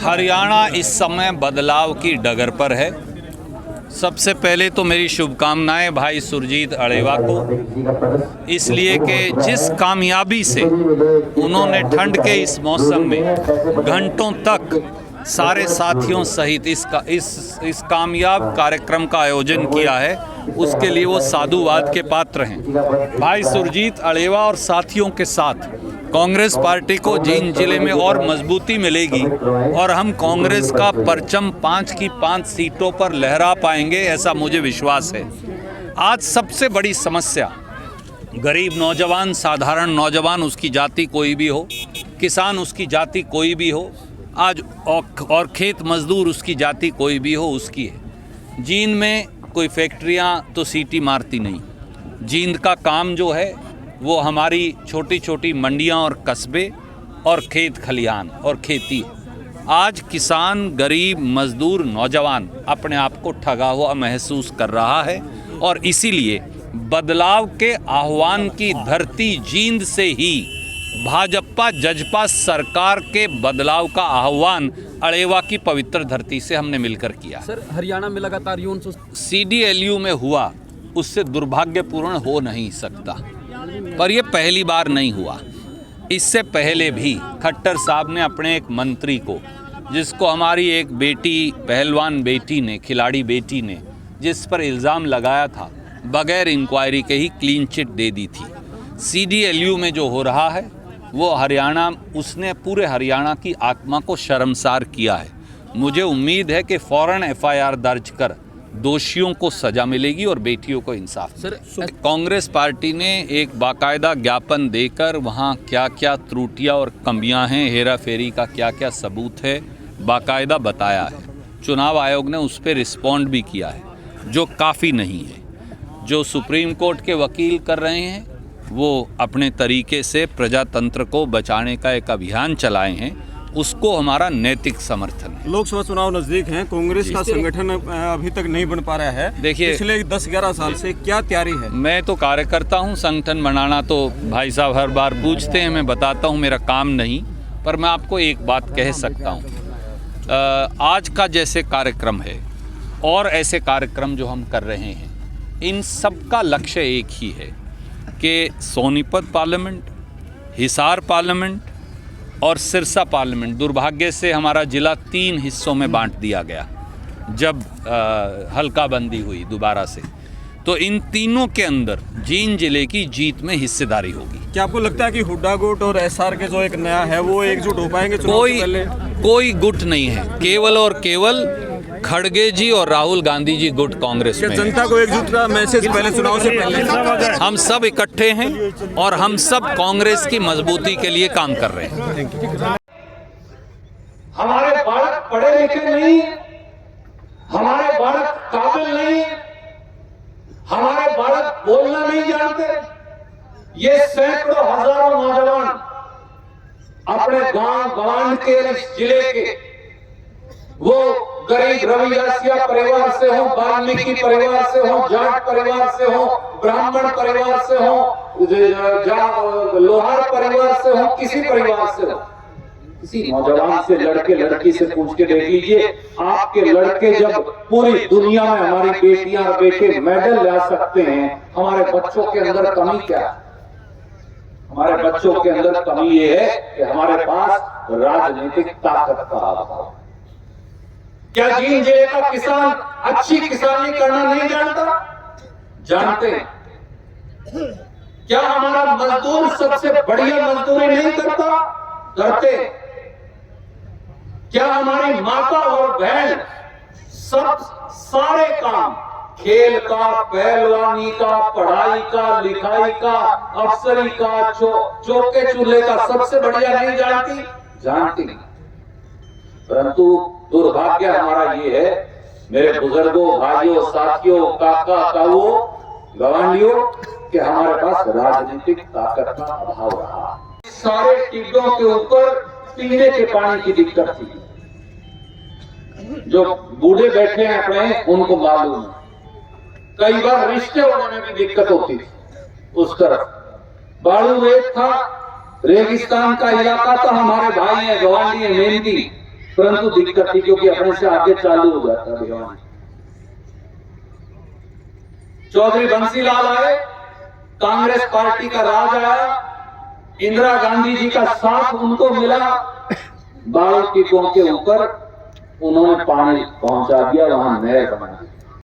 हरियाणा इस समय बदलाव की डगर पर है। सबसे पहले तो मेरी शुभकामनाएं भाई सुरजीत अड़ेवा को, इसलिए कि जिस कामयाबी से उन्होंने ठंड के इस मौसम में घंटों तक सारे साथियों सहित इस कामयाब कार्यक्रम का आयोजन किया है, उसके लिए वो साधुवाद के पात्र हैं। भाई सुरजीत अड़ेवा और साथियों के साथ कांग्रेस पार्टी को जींद जिले में और मजबूती मिलेगी और हम कांग्रेस का परचम 5 की 5 सीटों पर लहरा पाएंगे, ऐसा मुझे विश्वास है। आज सबसे बड़ी समस्या गरीब नौजवान, साधारण नौजवान, उसकी जाति कोई भी हो, किसान उसकी जाति कोई भी हो, आज और खेत मजदूर उसकी जाति कोई भी हो, उसकी है। जींद में कोई फैक्ट्रियां तो सीटी मारती नहीं। जींद का काम जो है वो हमारी छोटी छोटी मंडियां और कस्बे और खेत खलिहान और खेती है। आज किसान, गरीब, मजदूर, नौजवान अपने आप को ठगा हुआ महसूस कर रहा है और इसीलिए बदलाव के आह्वान की धरती जींद से ही भाजपा जजपा सरकार के बदलाव का आह्वान अड़ेवा की पवित्र धरती से हमने मिलकर किया। सर, हरियाणा में लगातार यौन CDLU में हुआ, उससे दुर्भाग्यपूर्ण हो नहीं सकता, पर यह पहली बार नहीं हुआ। इससे पहले भी खट्टर साहब ने अपने एक मंत्री को, जिसको हमारी एक बेटी, पहलवान बेटी ने, खिलाड़ी बेटी ने, जिस पर इल्ज़ाम लगाया था, बगैर इंक्वायरी के ही क्लीन चिट दे दी थी। CDLU में जो हो रहा है वो हरियाणा, उसने पूरे हरियाणा की आत्मा को शर्मसार किया है। मुझे उम्मीद है कि फ़ौरन FIR दर्ज कर दोषियों को सजा मिलेगी और बेटियों को इंसाफ। सर, कांग्रेस पार्टी ने एक बाकायदा ज्ञापन देकर वहाँ क्या क्या त्रुटियाँ और कमियाँ हैं, हेरा फेरी का क्या क्या सबूत है, बाकायदा बताया है। चुनाव आयोग ने उस पर रिस्पॉन्ड भी किया है, जो काफ़ी नहीं है। जो सुप्रीम कोर्ट के वकील कर रहे हैं वो अपने तरीके से प्रजातंत्र को बचाने का एक अभियान चलाए हैं, उसको हमारा नैतिक समर्थन है। लोकसभा चुनाव नजदीक हैं, कांग्रेस का संगठन अभी तक नहीं बन पा रहा है। देखिए, पिछले 10-11 साल से क्या तैयारी है? मैं तो कार्यकर्ता हूं, संगठन बनाना तो भाई साहब हर बार पूछते हैं, मैं बताता हूं मेरा काम नहीं, पर मैं आपको एक बात कह सकता हूं। आज का जैसे कार्यक्रम है और ऐसे कार्यक्रम जो हम कर रहे हैं, इन सब का लक्ष्य एक ही है कि सोनीपत पार्लियामेंट, हिसार पार्लियामेंट और सिरसा पार्लियामेंट, दुर्भाग्य से हमारा ज़िला 3 हिस्सों में बांट दिया गया जब हल्काबंदी हुई दोबारा से, तो इन तीनों के अंदर जींद जिले की जीत में हिस्सेदारी होगी। क्या आपको लगता है कि हुड्डा गुट और SR के जो एक नया है वो एकजुट हो पाएंगे? कोई गुट नहीं है, केवल और केवल खड़गे जी और राहुल गांधी जी गुट कांग्रेस में। जनता को एकजुट का मैसेज पहले चुनाव से पहले हम सब इकट्ठे हैं और हम सब कांग्रेस की मजबूती के लिए काम कर रहे हैं। हमारे बालक पढ़े लिखे नहीं, हमारे बालक काबिल नहीं, हमारे बालक बोलना नहीं जानते। ये सैकड़ों हजारों नौजवान अपने गांव गवांड के, इस जिले के, वो गरीब रविदासिया परिवार से हो, वाल्मीकि परिवार से हो, जाट परिवार से हो, ब्राह्मण परिवार से हो, लोहार परिवार से हो, किसी परिवार से हो, किसी नौजवान से, लड़के लड़की से पूछ के देख लीजिए, आपके लड़के जब पूरी दुनिया में हमारी बेटियां और बेटे मेडल ला सकते हैं, हमारे बच्चों के अंदर कमी क्या है? हमारे बच्चों के अंदर कमी ये है कि हमारे पास राजनीतिक ताकत का अभाव। क्या जींद जिले का किसान अच्छी किसानी करना नहीं जानता? जानते हैं। क्या हमारा मजदूर सबसे बढ़िया मजदूरी नहीं करता? करते। क्या हमारी माता और बहन सब सारे काम, खेल का, पहलवानी का, पढ़ाई का, लिखाई का, अफसरी का, चौके चूल्हे का सबसे बढ़िया नहीं जानती? जानती नहीं। परंतु दुर्भाग्य हमारा ये है, मेरे बुजुर्गों, भाइयों, साथियों, काका, ताऊओं, गवांडियों, कि हमारे पास राजनीतिक ताकत का अभाव रहा। सारे टिड्डों के ऊपर पीने के पानी की दिक्कत थी। जो बूढ़े बैठे हैं अपने, उनको मालूम है। कई बार रिश्ते होने में भी दिक्कत होती थी। उस तरफ बालू रेत था, रेगिस्तान का इलाका था, हमारे भाई हैं, गवांडी है, मेहनती, परंतु दिक्कत थी क्योंकि अपने से आगे चालू हो जाता अभियान। चौधरी बंसीलाल आए, कांग्रेस पार्टी का राज आया, इंदिरा गांधी जी का साथ उनको मिला, बाढ़ टीपों के ऊपर उन्होंने पानी पहुंचा दिया, वहां नहर बना दी।